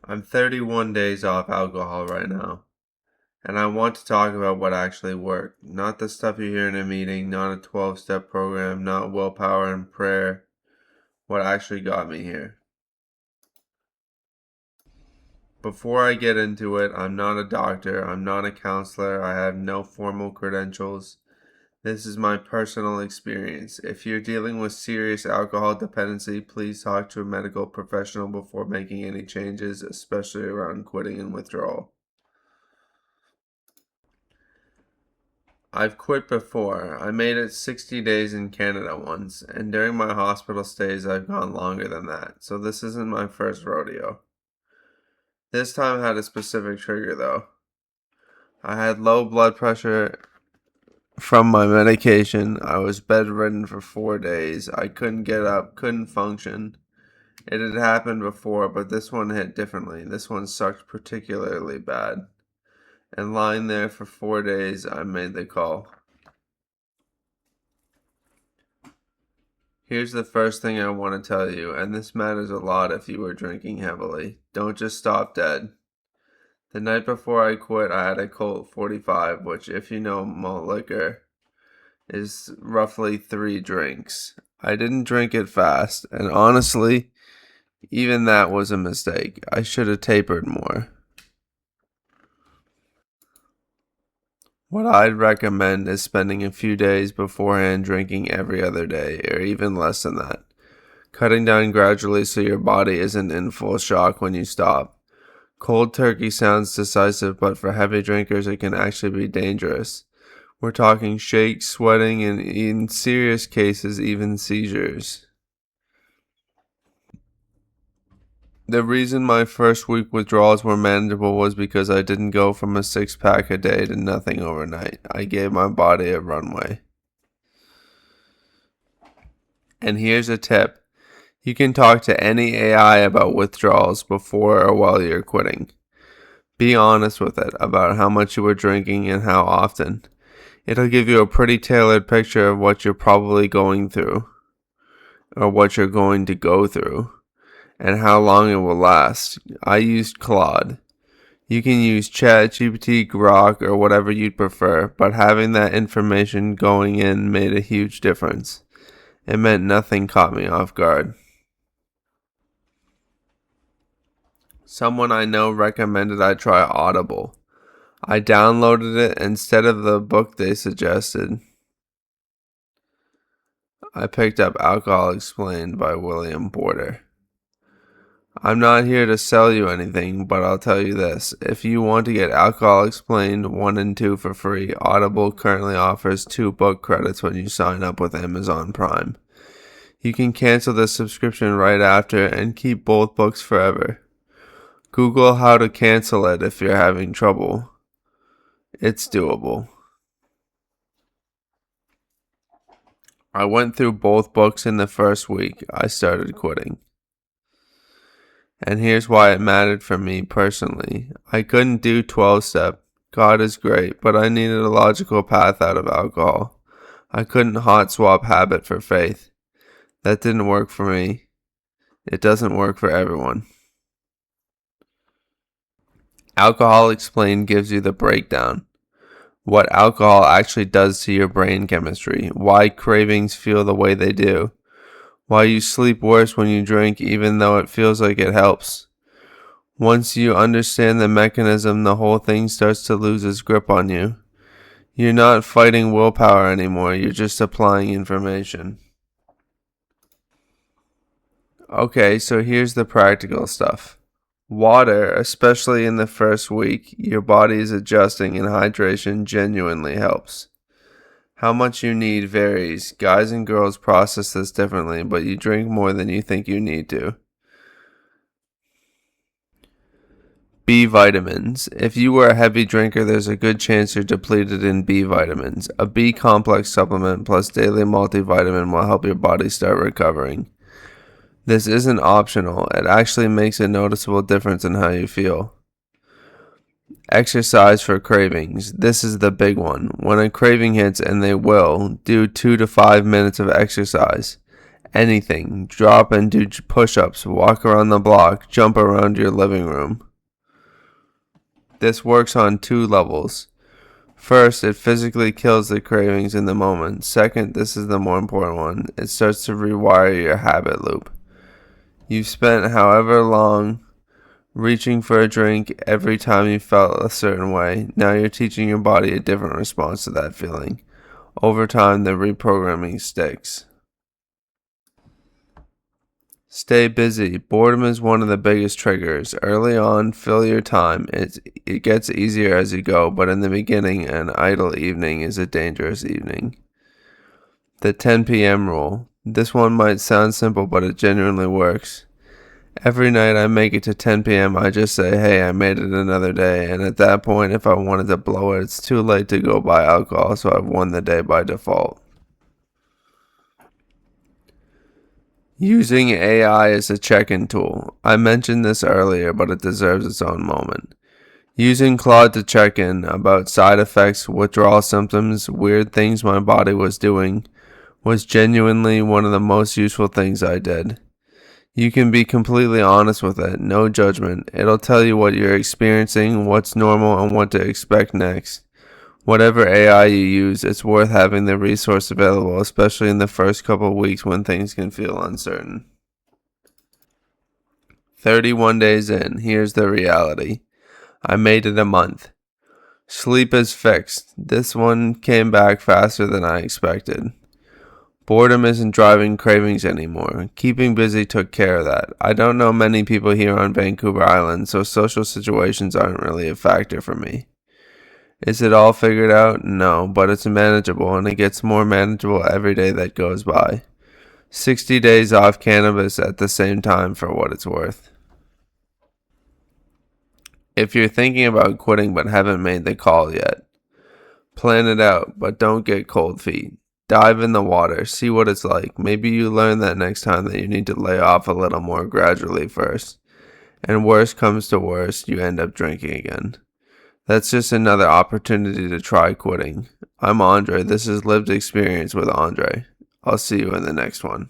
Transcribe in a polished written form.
I'm 31 days off alcohol right now, and I want to talk about what actually worked. Not the stuff you hear in a meeting, not a 12-step program, not willpower and prayer. What actually got me here. Before I get into it, I'm not a doctor, I'm not a counselor, I have no formal credentials. This is my personal experience. If you're dealing with serious alcohol dependency, please talk to a medical professional before making any changes, especially around quitting and withdrawal. I've quit before. I made it 60 days in Canada once, and during my hospital stays, I've gone longer than that, so this isn't my first rodeo. This time had a specific trigger though. I had low blood pressure from my medication. I was bedridden for 4 days. I couldn't get up, couldn't function. It had happened before, but this one hit differently. This one sucked particularly bad. And lying there for 4 days, I made the call. Here's the first thing I want to tell you, and this matters a lot if you were drinking heavily. Don't just stop dead. The night before I quit, I had a Colt 45, which, if you know malt liquor, is roughly 3 drinks. I didn't drink it fast, and honestly, even that was a mistake. I should have tapered more. What I'd recommend is spending a few days beforehand drinking every other day, or even less than that. Cutting down gradually so your body isn't in full shock when you stop. Cold turkey sounds decisive, but for heavy drinkers it can actually be dangerous. We're talking shakes, sweating, and in serious cases even seizures. The reason my first week withdrawals were manageable was because I didn't go from a 6-pack a day to nothing overnight. I gave my body a runway. And here's a tip. You can talk to any AI about withdrawals before or while you're quitting. Be honest with it about how much you were drinking and how often. It'll give you a pretty tailored picture of what you're probably going through, or what you're going to go through, and how long it will last. I used Claude. You can use ChatGPT, Grok, or whatever you'd prefer, but having that information going in made a huge difference. It meant nothing caught me off guard. Someone I know recommended I try Audible. I downloaded it instead of the book they suggested. I picked up Alcohol Explained by William Porter. I'm not here to sell you anything, but I'll tell you this. If you want to get Alcohol Explained 1 and 2 for free, Audible currently offers 2 book credits when you sign up with Amazon Prime. You can cancel the subscription right after and keep both books forever. Google how to cancel it if you're having trouble. It's doable. I went through both books in the first week I started quitting. And here's why it mattered for me personally. I couldn't do 12-step. God is great, but I needed a logical path out of alcohol. I couldn't hot swap habit for faith. That didn't work for me. It doesn't work for everyone. Alcohol Explained gives you the breakdown. What alcohol actually does to your brain chemistry. Why cravings feel the way they do. Why you sleep worse when you drink even though it feels like it helps. Once you understand the mechanism, the whole thing starts to lose its grip on you. You're not fighting willpower anymore, you're just applying information. Okay, so here's the practical stuff. Water, especially in the first week, your body is adjusting and hydration genuinely helps. How much you need varies. Guys and girls process this differently, but you drink more than you think you need to. B vitamins. If you were a heavy drinker, there's a good chance you're depleted in B vitamins. A B complex supplement plus daily multivitamin will help your body start recovering. This isn't optional. It actually makes a noticeable difference in how you feel. Exercise for cravings. This is the big one. When a craving hits, and they will, do 2 to 5 minutes of exercise. Anything. Drop and do push-ups, walk around the block, jump around your living room. This works on 2 levels. First, it physically kills the cravings in the moment. Second, this is the more important one, it starts to rewire your habit loop. You've spent however long reaching for a drink every time you felt a certain way. Now you're teaching your body a different response to that feeling. Over time, the reprogramming sticks. Stay busy. Boredom is one of the biggest triggers. Early on, fill your time. It gets easier as you go, but in the beginning, an idle evening is a dangerous evening. The 10 p.m. rule. This one might sound simple, but it genuinely works. Every night I make it to 10 p.m., I just say, hey, I made it another day, and at that point, if I wanted to blow it, it's too late to go buy alcohol, so I've won the day by default. Using AI as a check-in tool. I mentioned this earlier, but it deserves its own moment. Using Claude to check in about side effects, withdrawal symptoms, weird things my body was doing, was genuinely one of the most useful things I did. You can be completely honest with it, no judgment. It'll tell you what you're experiencing, what's normal, and what to expect next. Whatever AI you use, it's worth having the resource available, especially in the first couple of weeks when things can feel uncertain. 31 days in, here's the reality. I made it a month. Sleep is fixed. This one came back faster than I expected. Boredom isn't driving cravings anymore. Keeping busy took care of that. I don't know many people here on Vancouver Island, so social situations aren't really a factor for me. Is it all figured out? No, but it's manageable, and it gets more manageable every day that goes by. 60 days off cannabis at the same time for what it's worth. If you're thinking about quitting but haven't made the call yet, plan it out, but don't get cold feet. Dive in the water, see what it's like. Maybe you learn that next time that you need to lay off a little more gradually first. And worst comes to worst, you end up drinking again. That's just another opportunity to try quitting. I'm Andre. This is Lived Experience with Andre. I'll see you in the next one.